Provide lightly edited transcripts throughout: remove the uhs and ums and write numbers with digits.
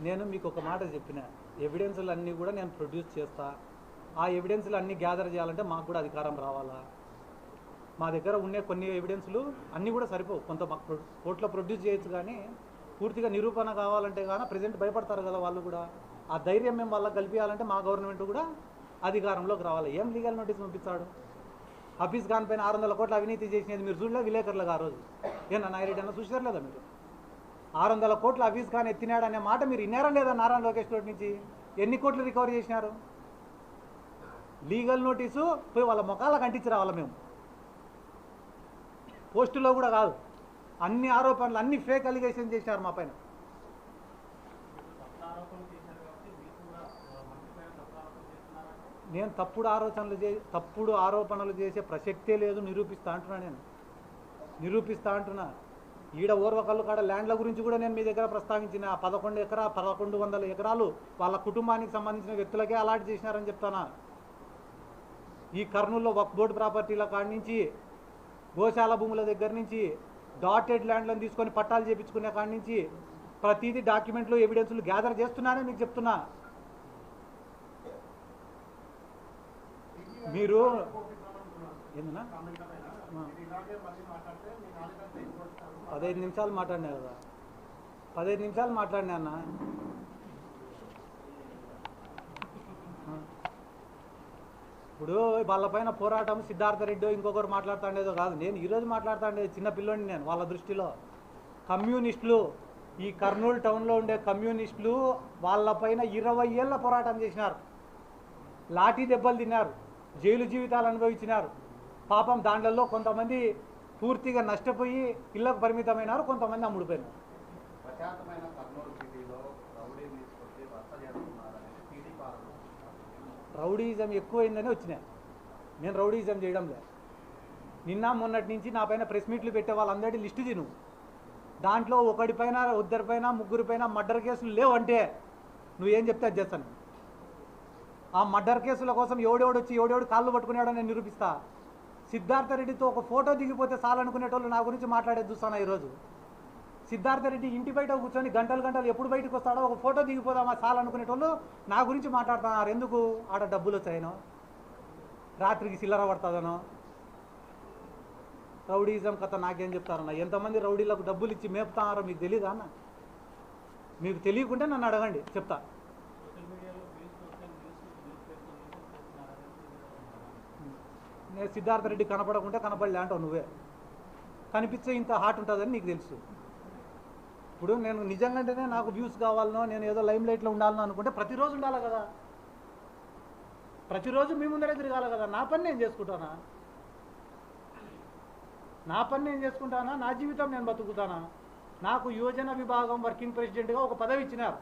నేను మీకు ఒక మాట చెప్పిన, ఎవిడెన్స్లు అన్నీ కూడా నేను ప్రొడ్యూస్ చేస్తా. ఆ ఎవిడెన్స్లు అన్నీ గ్యాదర్ చేయాలంటే మాకు కూడా అధికారం రావాలా. మా దగ్గర ఉండే కొన్ని ఎవిడెన్స్లు అన్నీ కూడా సరిపోవు. కొంత మాకు కోర్టులో ప్రొడ్యూస్ చేయొచ్చు, కానీ పూర్తిగా నిరూపణ కావాలంటే కానీ ప్రజెంట్ భయపడతారు కదా వాళ్ళు కూడా. ఆ ధైర్యం మేము వాళ్ళకి కల్పించాలంటే మా గవర్నమెంట్ కూడా అధికారంలోకి రావాలి. ఏం లీగల్ నోటీస్ పంపించాడు? హఫీజ్ ఖాన్ పైన 600 కోట్ల అవినీతి చేసినది మీరు చూడలే? విలేకరులుగా ఆ రోజు ఏనా నాయరెడ్డి అన్న చూసారు లేదా? మీరు 600 కోట్ల హఫీజ్ ఖాన్ ఎత్తినాడు అనే మాట మీరు విన్నారా లేదా? నారాయణ లోకేష్ తోటి నుంచి ఎన్ని కోట్లు రికవరీ చేసినారు? లీగల్ నోటీసు పోయి వాళ్ళ ముఖాలకు అంటించి రావాలి మేము. పోస్టులో కూడా కాదు. అన్ని ఆరోపణలు, అన్ని ఫేక్ అలిగేషన్ చేశారు మా పైన. నేను తప్పుడు ఆరోపణలు చేసే ప్రసక్తే లేదు. నిరూపిస్తా అంటున్నా. నేను నిరూపిస్తా అంటున్నా. ఈడ ఓర్వకల్లు కాడ ల్యాండ్ల గురించి కూడా నేను మీ దగ్గర ప్రస్తావించిన. 1100 ఎకరాలు వాళ్ళ కుటుంబానికి సంబంధించిన వ్యక్తులకే అలాట్ చేసినారని చెప్తానా. ఈ కర్నూలులో వక్ఫ్ బోర్డు ప్రాపర్టీల కాడి నుంచి, గోశాల భూముల దగ్గర నుంచి, డాటెడ్ ల్యాండ్లను తీసుకొని పట్టాలు చేపించుకునే కాడి నుంచి ప్రతిదీ డాక్యుమెంట్లు, ఎవిడెన్స్లు గ్యాదర్ చేస్తున్నానని మీకు చెప్తున్నా. మీరు ఏందన్నా 15 నిమిషాలు మాట్లాడినా కదా? 15 నిమిషాలు మాట్లాడినా అన్న. ఇప్పుడు వాళ్ళపైన పోరాటం సిద్ధార్థ రెడ్డి ఇంకొకరు మాట్లాడుతుండేదో కాదు. నేను ఈరోజు మాట్లాడుతుండేది చిన్న పిల్లోని. నేను వాళ్ళ దృష్టిలో కమ్యూనిస్టులు, ఈ కర్నూలు టౌన్లో ఉండే కమ్యూనిస్టులు వాళ్ళపైన 20 ఏళ్ళ పోరాటం చేసినారు. లాఠీ దెబ్బలు తిన్నారు, జైలు జీవితాలు అనుభవించినారు. పాపం దాంట్లో కొంతమంది పూర్తిగా నష్టపోయి ఇళ్లకు పరిమితమైనారు, కొంతమంది అమ్ముడిపోయినారు. రౌడీయిజం ఎక్కువైందని వచ్చినా. నేను రౌడీయిజం చేయడం లేదు. నిన్న మొన్నటి నుంచి నా పైన ప్రెస్ మీట్లు పెట్టే వాళ్ళందరి లిస్టు తిను. దాంట్లో ఒకడిపైన, ఇద్దరిపైన, ముగ్గురిపైన మర్డర్ కేసులు లేవంటే నువ్వేం చెప్తే అది చేస్తాను. ఆ మర్డర్ కేసుల కోసం ఎవడెవడు కాళ్ళు పట్టుకునేవాడో నేను నిరూపిస్తా. సిద్ధార్థ రెడ్డితో ఒక ఫోటో దిగిపోతే చాలనుకునేటోళ్ళు నా గురించి మాట్లాడేది చూస్తాను. ఈరోజు సిద్ధార్థ రెడ్డి ఇంటి బయట కూర్చొని గంటలు ఎప్పుడు బయటకు వస్తాడో ఒక ఫోటో దిగిపోదామా చాలనుకునేటోళ్ళు నా గురించి మాట్లాడుతున్నారు. ఎందుకు? ఆడ డబ్బులు వచ్చాయనో, రాత్రికి చిల్లర పడుతుందనో. రౌడీజం కథ నాకేం చెప్తారన్న? ఎంతమంది రౌడీలకు డబ్బులు ఇచ్చి మేపుతున్నారో మీకు తెలీదా అన్న? మీకు తెలియకుంటే నన్ను అడగండి, చెప్తా. నేను సిద్ధార్థ రెడ్డి కనపడకుంటే కనపడలే అంటావు నువ్వే. కనిపించే ఇంత హార్ట్ ఉంటుందని నీకు తెలుసు. ఇప్పుడు నేను నిజంగానే నాకు వ్యూస్ కావాలనో, నేను ఏదో లైమ్ లైట్లో ఉండాలనో అనుకుంటే ప్రతిరోజు ఉండాలి కదా. ప్రతిరోజు మీ ముందరే తిరగాలి కదా. నా పని నేను చేసుకుంటానా? నా జీవితం నేను బతుకుతానా? నాకు యువజన విభాగం వర్కింగ్ ప్రెసిడెంట్గా ఒక పదవి ఇచ్చినారు.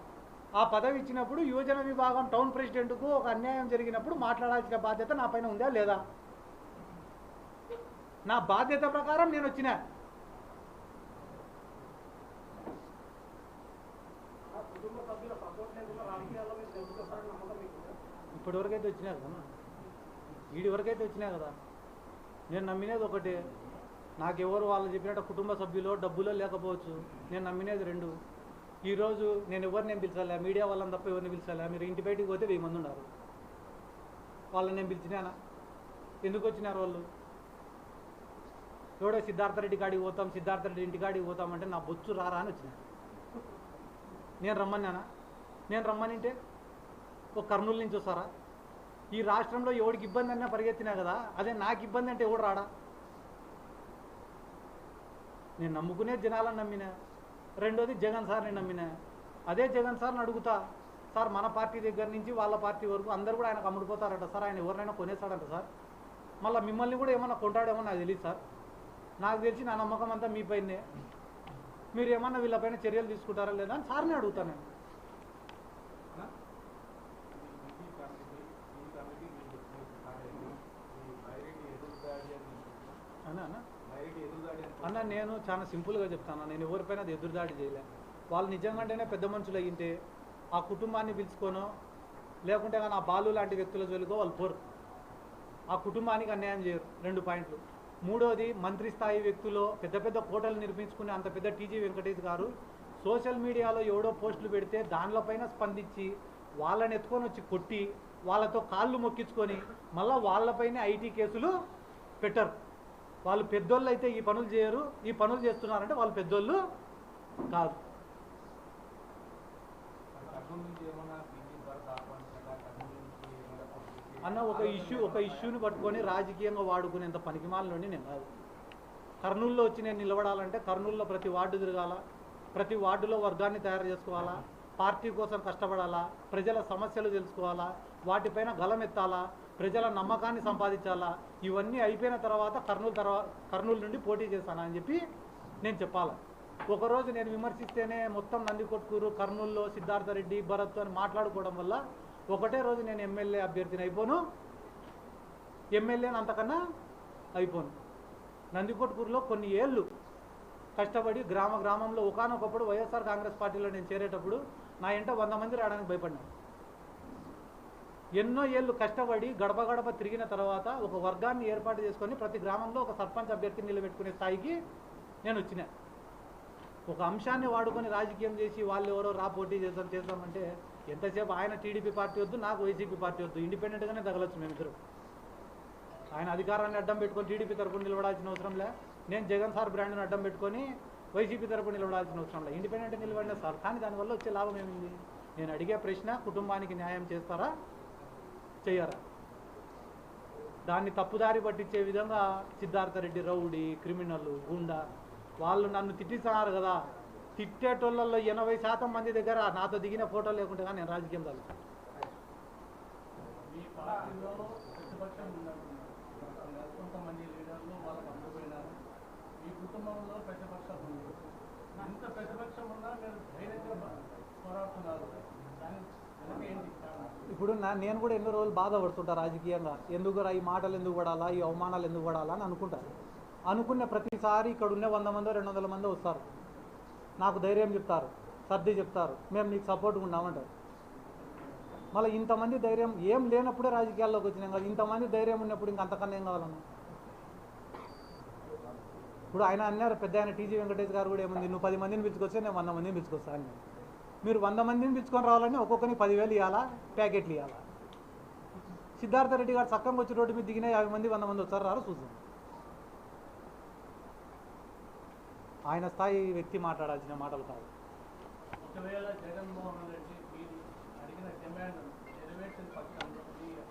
ఆ పదవి ఇచ్చినప్పుడు యువజన విభాగం టౌన్ ప్రెసిడెంట్కు ఒక అన్యాయం జరిగినప్పుడు మాట్లాడాల్సిన బాధ్యత నా పైన ఉందా లేదా? నా బాధ్యత ప్రకారం నేను వచ్చినా. ఇప్పటివరకైతే వచ్చినా కదా, వీడి వరకైతే వచ్చినా కదా. నేను నమ్మినేది ఒకటే. నాకెవరు వాళ్ళు చెప్పినట్టు కుటుంబ సభ్యులు డబ్బులో లేకపోవచ్చు. నేను నమ్మినేది 2. ఈరోజు నేను ఎవరిని పిలిచాలా? మీడియా వాళ్ళని తప్ప ఎవరిని పిలిచాలా? మీరు ఇంటి బయటికి పోతే 1000 మంది ఉన్నారు. వాళ్ళని నేను పిలిచినానా? ఎందుకు వచ్చినారు వాళ్ళు? ఎవడో సిద్ధార్థ రెడ్డి కాడికి పోతాం, సిద్ధార్థ రెడ్డి ఇంటికాడికి పోతామంటే నా బొచ్చు రారా అని వచ్చినా. నేను రమ్మన్నానా? నేను రమ్మనింటే ఒక కర్నూలు నుంచి వస్తారా? ఈ రాష్ట్రంలో ఎవడికి ఇబ్బంది అన్నా పరిగెత్తినా కదా. అదే నాకు ఇబ్బంది అంటే ఎవడు రాడా? నేను నమ్ముకునే జనాలను నమ్మినా. రెండోది జగన్ సార్ని నమ్మినా. అదే జగన్ సార్ని అడుగుతా, సార్ మన పార్టీ దగ్గర నుంచి వాళ్ళ పార్టీ వరకు అందరు కూడా ఆయనకు అమ్ముడుపోతారట సార్, ఆయన ఎవరినైనా కొనేస్తాడంట సార్, మళ్ళీ మిమ్మల్ని కూడా ఏమన్నా కొంటాడేమో నాకు తెలియదు సార్. నాకు తెలిసి నా నమ్మకం అంతా మీ పైనే. మీరు ఏమన్నా వీళ్ళపైన చర్యలు తీసుకుంటారా లేదా అని సార్ని అడుగుతాను నేను. అన్న నేను చాలా సింపుల్గా చెప్తాను. నేను ఎవరిపైన అది ఎదురుదాడి చేయలే. వాళ్ళు నిజంగానే పెద్ద మనుషులు అయ్యింటే ఆ కుటుంబాన్ని పిలుచుకోనో లేకుంటే కానీ ఆ బాలు లాంటి వ్యక్తుల జోలికో వాళ్ళు పోరు. ఆ కుటుంబానికి అన్యాయం చేయరు. 2 పాయింట్లు. మూడోది మంత్రి స్థాయి వ్యక్తులు పెద్ద పెద్ద కోటలు నిర్మించుకునే అంత పెద్ద టీజీ వెంకటేష్ గారు సోషల్ మీడియాలో ఎవడో పోస్టులు పెడితే దానిపైన స్పందించి వాళ్ళని ఎత్తుకొని వచ్చి కొట్టి వాళ్ళతో కాళ్ళు మొక్కించుకొని మళ్ళీ వాళ్ళపైనే ఐటీ కేసులు పెట్టరు. వాళ్ళు పెద్దోళ్ళు అయితే ఈ పనులు చేయరు, ఈ పనులు చేస్తున్నారంటే వాళ్ళు పెద్దోళ్ళు కాదు. అన్న ఒక ఇష్యూని పట్టుకొని రాజకీయంగా వాడుకునేంత పనికిమాలని నేను కాదు. కర్నూలులో వచ్చి నేను నిలబడాలంటే కర్నూలులో ప్రతి వార్డు తిరగాల, ప్రతి వార్డులో వర్గాన్ని తయారు చేసుకోవాలా, పార్టీ కోసం కష్టపడాలా, ప్రజల సమస్యలు తెలుసుకోవాలా, వాటిపైన గలమెత్తాలా, ప్రజల నమ్మకాన్ని సంపాదించాలా. ఇవన్నీ అయిపోయిన తర్వాత కర్నూలు నుండి పోటీ చేస్తానా అని చెప్పి నేను చెప్పాలా. ఒకరోజు నేను విమర్శిస్తేనే మొత్తం నందికొట్కూరు కర్నూలులో సిద్ధార్థరెడ్డి భరత్ అని మాట్లాడుకోవడం వల్ల ఒకటే రోజు నేను ఎమ్మెల్యే అభ్యర్థిని అయిపోను, ఎమ్మెల్యేని అంతకన్నా అయిపోను. నందికొట్కూరులో కొన్ని ఏళ్ళు కష్టపడి గ్రామంలో ఒకానొకప్పుడు వైఎస్ఆర్ కాంగ్రెస్ పార్టీలో నేను చేరేటప్పుడు నా ఎంట 100 మంది రావడానికి భయపడినాను. ఎన్నో ఏళ్ళు కష్టపడి గడప గడప తిరిగిన తర్వాత ఒక వర్గాన్ని ఏర్పాటు చేసుకొని ప్రతి గ్రామంలో ఒక సర్పంచ్ అభ్యర్థిని నిలబెట్టుకునే స్థాయికి నేను వచ్చినా. ఒక అంశాన్ని వాడుకొని రాజకీయం చేసి వాళ్ళు ఎవరో పోటీ చేద్దామంటే ఎంతసేపు ఆయన టీడీపీ పార్టీ వద్దు, నాకు వైసీపీ పార్టీ వద్దు, ఇండిపెండెంట్గానే తగలొచ్చు మేమిద్దరు. ఆయన అధికారాన్ని అడ్డం పెట్టుకొని టీడీపీ తరపున నిలబడాల్సిన అవసరం లే, నేను జగన్ సార్ బ్రాండ్ని అడ్డం పెట్టుకొని వైసీపీ తరపున నిలబడాల్సిన అవసరం లే, ఇండిపెండెంట్ నిలబడిన సార్. కానీ దానివల్ల వచ్చే లాభం ఏమింది? నేను అడిగే ప్రశ్న, కుటుంబానికి న్యాయం చేస్తారా చెయ్యరా? దాన్ని తప్పుదారి పట్టించే విధంగా సిద్ధార్థరెడ్డి రౌడీ, క్రిమినల్, గుండా వాళ్ళు నన్ను తిట్టిస్తున్నారు కదా. తిట్టేటోళ్ళల్లో 80% మంది దగ్గర నాతో దిగిన ఫోటో లేకుంటే కానీ నేను రాజకీయం కాదు. కొంతమంది లీడర్లు వాళ్ళకి అందపోయినారు. మీ కుటుంబంలో ప్రతిపక్షం ఉంది, ఇంత ప్రతిపక్షం ఉన్నా మీరు ధైర్యంగా పోరాడుతున్నారు. ఇప్పుడు నేను కూడా ఎన్నో రోజులు బాధపడుతుంటా రాజకీయంగా. ఎందుకు ఈ మాటలు ఎందుకు పడాలా, ఈ అవమానాలు ఎందుకు పడాలా అని అనుకుంటారు. అనుకున్న ప్రతిసారి ఇక్కడ ఉన్న 100 మందో 200 మందో వస్తారు, నాకు ధైర్యం చెప్తారు, సర్ది చెప్తారు, మేము నీకు సపోర్ట్గా ఉన్నామంటారు. మళ్ళీ ఇంతమంది ధైర్యం ఏం లేనప్పుడే రాజకీయాల్లోకి వచ్చినాం కదా, ఇంతమంది ధైర్యం ఉన్నప్పుడు ఇంకంతకన్నా ఏం కావాలన్నా? ఇప్పుడు ఆయన అన్నారు, పెద్ద ఆయన టీజీ వెంకటేష్ గారు కూడా ఏముంది, నువ్వు 10 మందిని పిలుచుకొస్తే నేను 100 మందిని పిలుచుకొస్తాను. మీరు 100 మందిని పిలుచుకొని రావాలని ఒక్కొక్కరిని 10,000 ఇవ్వాలా, ప్యాకెట్లు ఇవ్వాలా? సిద్ధార్థరెడ్డి గారు చక్కగా వచ్చి రోడ్డు మీద దిగిన 50 మంది 100 మంది వస్తారు, రారు చూద్దాం. ఆయన స్థాయి వ్యక్తి మాట్లాడాల్సిన మాటలు కాదు. ఒకవేళ జగన్మోహన్ రెడ్డి మీరు అడిగిన డిమాండ్ నెరవేర్చిన పక్షంలో మీరు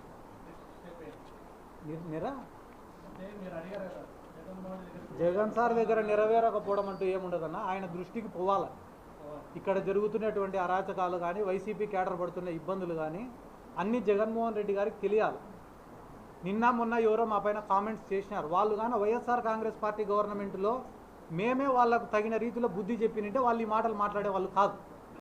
అడిగారు కదా, జగన్ సార్ దగ్గర నెరవేరకపోవడం అంటూ ఏముండదన్న. ఆయన దృష్టికి పోవాలి. ఇక్కడ జరుగుతున్నటువంటి అరాచకాలు కానీ, వైసీపీ కేడర్ పడుతున్న ఇబ్బందులు కానీ అన్నీ జగన్మోహన్ రెడ్డి గారికి తెలియాలి. నిన్న మొన్న ఎవరో మా పైన కామెంట్స్ చేసినారు. వాళ్ళు కానీ వైఎస్ఆర్ కాంగ్రెస్ పార్టీ గవర్నమెంట్లో మేమే వాళ్ళకు తగిన రీతిలో బుద్ధి చెప్పినంటే వాళ్ళు ఈ మాటలు మాట్లాడే వాళ్ళు కాదు.